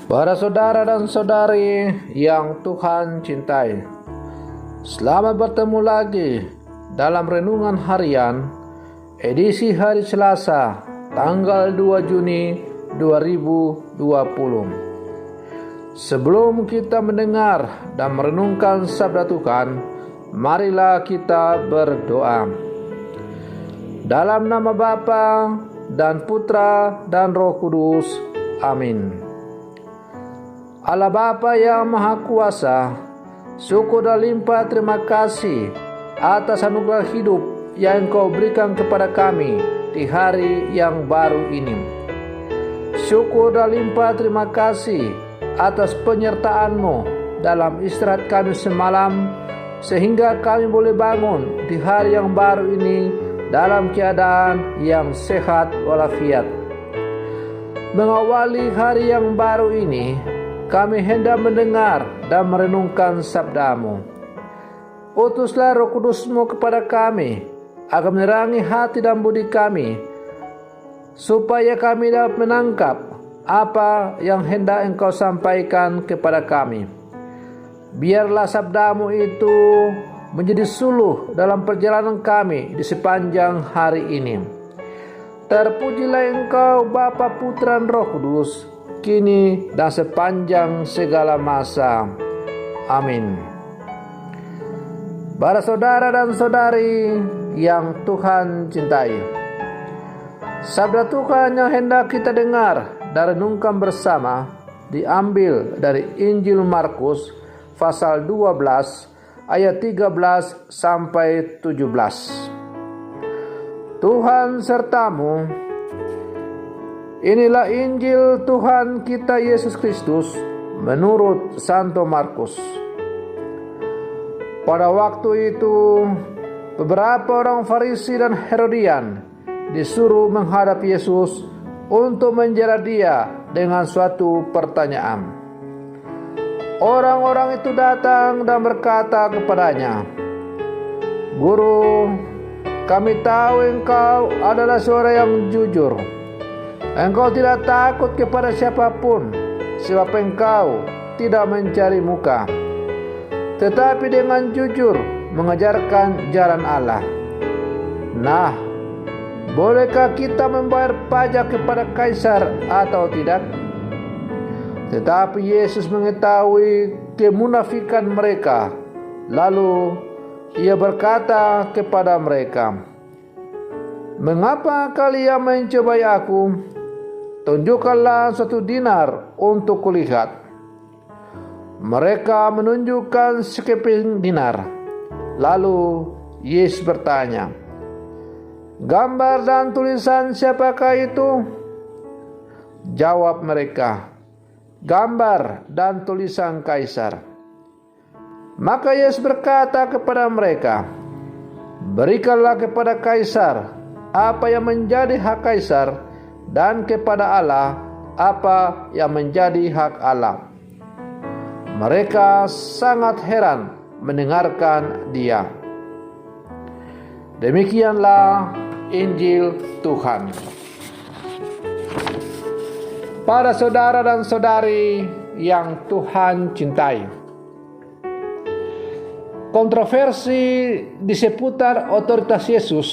Para saudara dan saudari yang Tuhan cintai, selamat bertemu lagi dalam Renungan Harian edisi hari Selasa tanggal 2 Juni 2020. Sebelum kita mendengar dan merenungkan sabda Tuhan, marilah kita berdoa. Dalam nama Bapa dan Putra dan Roh Kudus. Amin. Allah Bapa yang Maha Kuasa, syukur dan limpah terima kasih atas anugerah hidup yang Engkau berikan kepada kami di hari yang baru ini. Syukur dan limpah terima kasih atas penyertaan-Mu dalam istirahat kami semalam, sehingga kami boleh bangun di hari yang baru ini dalam keadaan yang sehat walafiat. Mengawali hari yang baru ini, kami hendak mendengar dan merenungkan sabda-Mu. Utuslah Roh Kudus-Mu kepada kami, agar menerangi hati dan budi kami, supaya kami dapat menangkap apa yang hendak Engkau sampaikan kepada kami. Biarlah sabda-Mu itu menjadi suluh dalam perjalanan kami di sepanjang hari ini. Terpujilah Engkau Bapa, Putra, dan Roh Kudus, kini dan sepanjang segala masa. Amin. Para saudara dan saudari yang Tuhan cintai, sabda Tuhan yang hendak kita dengar dan renungkan bersama diambil dari Injil Markus pasal 12 ayat 13 sampai 17. Tuhan sertamu. Inilah Injil Tuhan kita Yesus Kristus menurut Santo Markus. Pada waktu itu, beberapa orang Farisi dan Herodian disuruh menghadap Yesus untuk menjera Dia dengan suatu pertanyaan. Orang-orang itu datang dan berkata kepadanya, "Guru, kami tahu Engkau adalah seorang yang jujur. Engkau tidak takut kepada siapapun, sebab Engkau tidak mencari muka, tetapi dengan jujur mengajarkan jalan Allah. Nah, bolehkah kita membayar pajak kepada Kaisar atau tidak?" Tetapi Yesus mengetahui kemunafikan mereka, lalu Ia berkata kepada mereka, "Mengapa kalian mencobai Aku? Tunjukkanlah 1 dinar untuk kulihat." Mereka menunjukkan sekeping dinar. Lalu Yesus bertanya, "Gambar dan tulisan siapakah itu?" Jawab mereka, "Gambar dan tulisan Kaisar." Maka Yesus berkata kepada mereka, "Berikanlah kepada Kaisar apa yang menjadi hak Kaisar, dan kepada Allah apa yang menjadi hak Allah." Mereka sangat heran mendengarkan Dia. Demikianlah Injil Tuhan. Para saudara dan saudari yang Tuhan cintai, kontroversi di seputar otoritas Yesus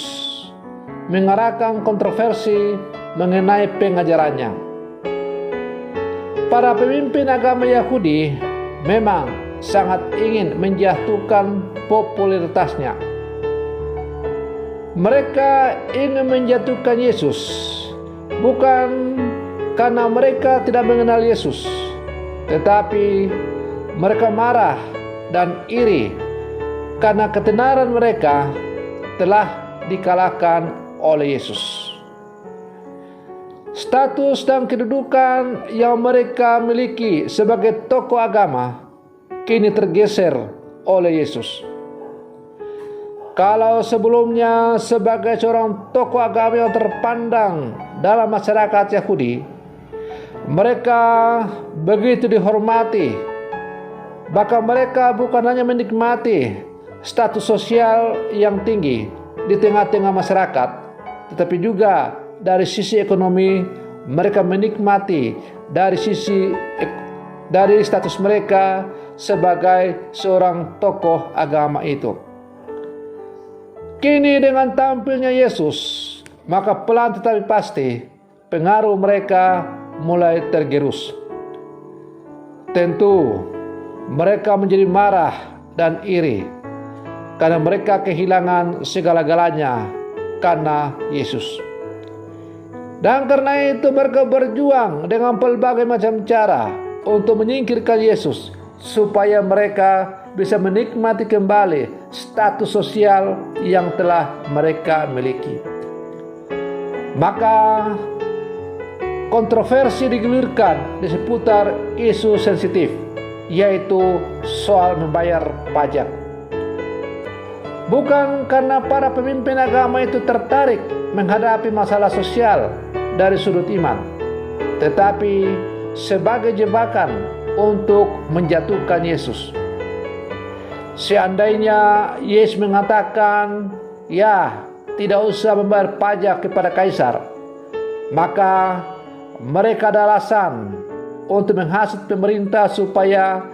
mengarahkan kontroversi mengenai pengajarannya. Para pemimpin agama Yahudi memang sangat ingin menjatuhkan popularitasnya. Mereka ingin menjatuhkan Yesus bukan karena mereka tidak mengenal Yesus, tetapi mereka marah dan iri karena ketenaran mereka telah dikalahkan oleh Yesus. Status dan kedudukan yang mereka miliki sebagai tokoh agama kini tergeser oleh Yesus. Kalau sebelumnya sebagai seorang tokoh agama yang terpandang dalam masyarakat Yahudi, mereka begitu dihormati, bahkan mereka bukan hanya menikmati status sosial yang tinggi di tengah-tengah masyarakat, tetapi juga dari sisi ekonomi mereka menikmati dari sisi dari status mereka sebagai seorang tokoh agama itu. Kini dengan tampilnya Yesus, maka pelan tetapi pasti pengaruh mereka mulai tergerus. Tentu mereka menjadi marah dan iri karena mereka kehilangan segala-galanya karena Yesus. Dan karena itu mereka berjuang dengan berbagai macam cara untuk menyingkirkan Yesus supaya mereka bisa menikmati kembali status sosial yang telah mereka miliki. Maka kontroversi digulirkan di seputar isu sensitif, yaitu soal membayar pajak. Bukan karena para pemimpin agama itu tertarik menghadapi masalah sosial dari sudut iman, tetapi sebagai jebakan untuk menjatuhkan Yesus. Seandainya Yesus mengatakan, "Ya, tidak usah membayar pajak kepada kaisar," maka mereka ada alasan untuk menghasut pemerintah supaya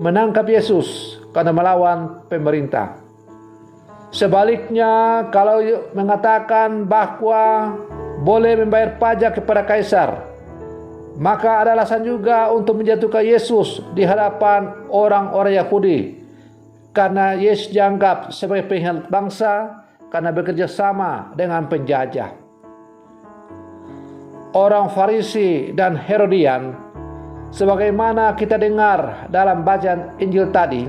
menangkap Yesus karena melawan pemerintah. Sebaliknya, kalau mengatakan bahwa boleh membayar pajak kepada kaisar, maka ada alasan juga untuk menjatuhkan Yesus di hadapan orang-orang Yahudi, karena Yesus dianggap sebagai pengkhianat bangsa karena bekerja sama dengan penjajah. Orang Farisi dan Herodian, sebagaimana kita dengar dalam bacaan Injil tadi,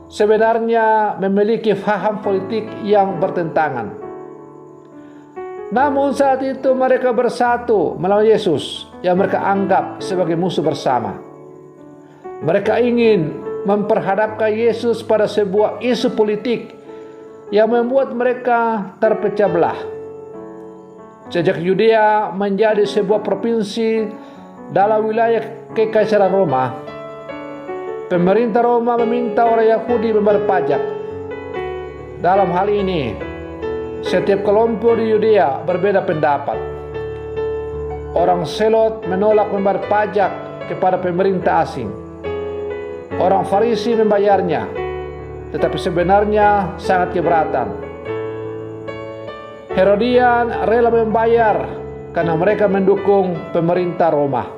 sebenarnya memiliki paham politik yang bertentangan. Namun saat itu mereka bersatu melawan Yesus yang mereka anggap sebagai musuh bersama. Mereka ingin memperhadapkan Yesus pada sebuah isu politik yang membuat mereka terpecah belah. Sejak Yudea menjadi sebuah provinsi dalam wilayah Kekaisaran Roma, pemerintah Roma meminta orang Yahudi membayar pajak. Dalam hal ini, setiap kelompok di Yudea berbeda pendapat. Orang Selot menolak membayar pajak kepada pemerintah asing. Orang Farisi membayarnya, tetapi sebenarnya sangat keberatan. Herodian rela membayar karena mereka mendukung pemerintah Roma.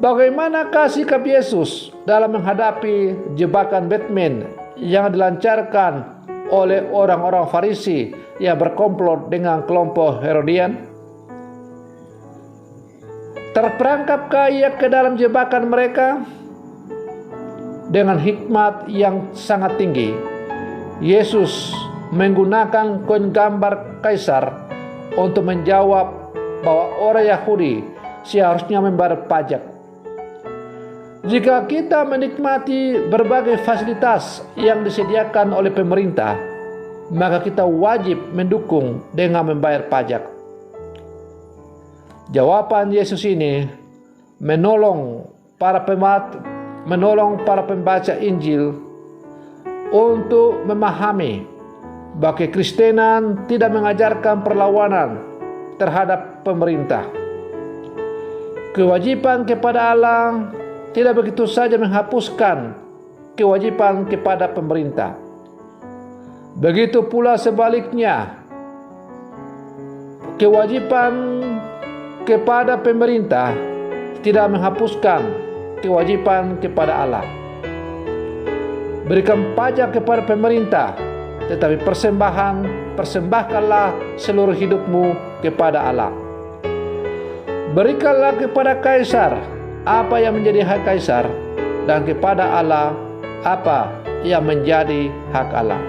Bagaimanakah sikap Yesus dalam menghadapi jebakan Batman yang dilancarkan oleh orang-orang Farisi yang berkomplot dengan kelompok Herodian? Terperangkapkah ia ke dalam jebakan mereka? Dengan hikmat yang sangat tinggi, Yesus menggunakan koin gambar kaisar untuk menjawab bahwa orang Yahudi seharusnya membayar pajak. Jika kita menikmati berbagai fasilitas yang disediakan oleh pemerintah, maka kita wajib mendukung dengan membayar pajak. Jawaban Yesus ini menolong para pembaca Injil untuk memahami bahwa kekristenan tidak mengajarkan perlawanan terhadap pemerintah. Kewajiban kepada Allah tidak begitu saja menghapuskan kewajiban kepada pemerintah. Begitu pula sebaliknya, kewajiban kepada pemerintah tidak menghapuskan kewajiban kepada Allah. Berikan pajak kepada pemerintah, tetapi persembahkanlah seluruh hidupmu kepada Allah. Berikanlah kepada kaisar apa yang menjadi hak kaisar, dan kepada Allah apa yang menjadi hak Allah.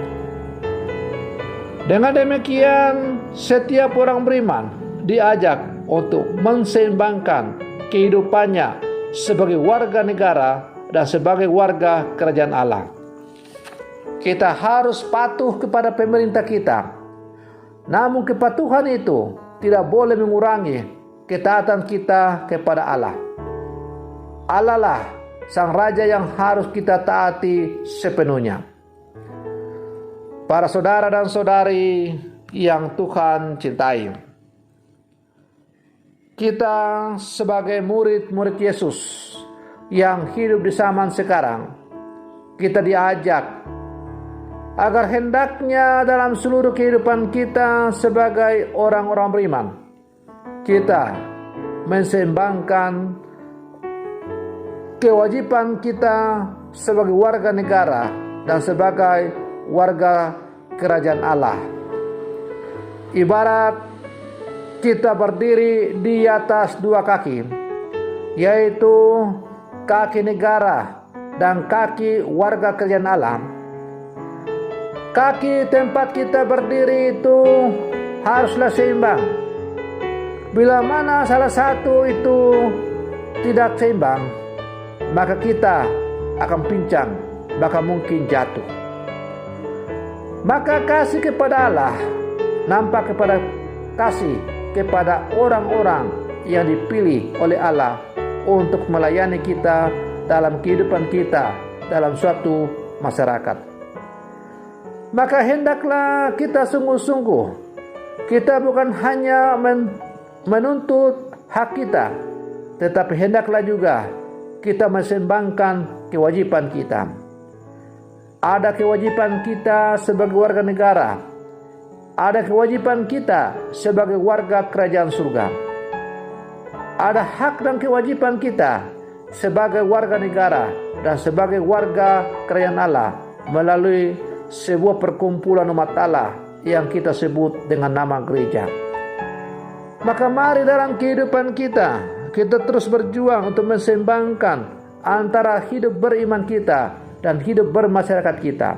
Dengan demikian, setiap orang beriman diajak untuk menseimbangkan kehidupannya sebagai warga negara dan sebagai warga kerajaan Allah. Kita harus patuh kepada pemerintah kita. Namun kepatuhan itu tidak boleh mengurangi ketaatan kita kepada Allah. Allah lah Sang Raja yang harus kita taati sepenuhnya. Para saudara dan saudari yang Tuhan cintai, kita sebagai murid-murid Yesus yang hidup di zaman sekarang, kita diajak agar hendaknya dalam seluruh kehidupan kita sebagai orang-orang beriman, kita mensembahkan kewajiban kita sebagai warga negara dan sebagai warga kerajaan Allah. Ibarat kita berdiri di atas dua kaki, yaitu kaki negara dan kaki warga kerajaan Allah. Kaki tempat kita berdiri itu haruslah seimbang. Bila mana salah satu itu tidak seimbang, maka kita akan pincang, bahkan mungkin jatuh. Maka kasih kepada Allah nampak kepada kasih kepada orang-orang yang dipilih oleh Allah untuk melayani kita dalam kehidupan kita dalam suatu masyarakat. Maka hendaklah kita sungguh-sungguh, kita bukan hanya menuntut hak kita, tetapi hendaklah juga kita mensembahkan kewajiban kita. Ada kewajiban kita sebagai warga negara, ada kewajiban kita sebagai warga kerajaan surga. Ada hak dan kewajiban kita sebagai warga negara dan sebagai warga kerajaan Allah melalui sebuah perkumpulan umat Allah yang kita sebut dengan nama gereja. Maka mari dalam kehidupan kita terus berjuang untuk mensembahkan antara hidup beriman kita dan hidup bermasyarakat kita.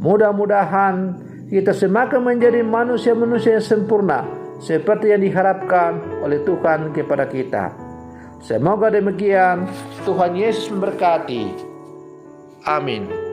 Mudah-mudahan kita semakin menjadi manusia-manusia yang sempurna seperti yang diharapkan oleh Tuhan kepada kita. Semoga demikian. Tuhan Yesus memberkati. Amin.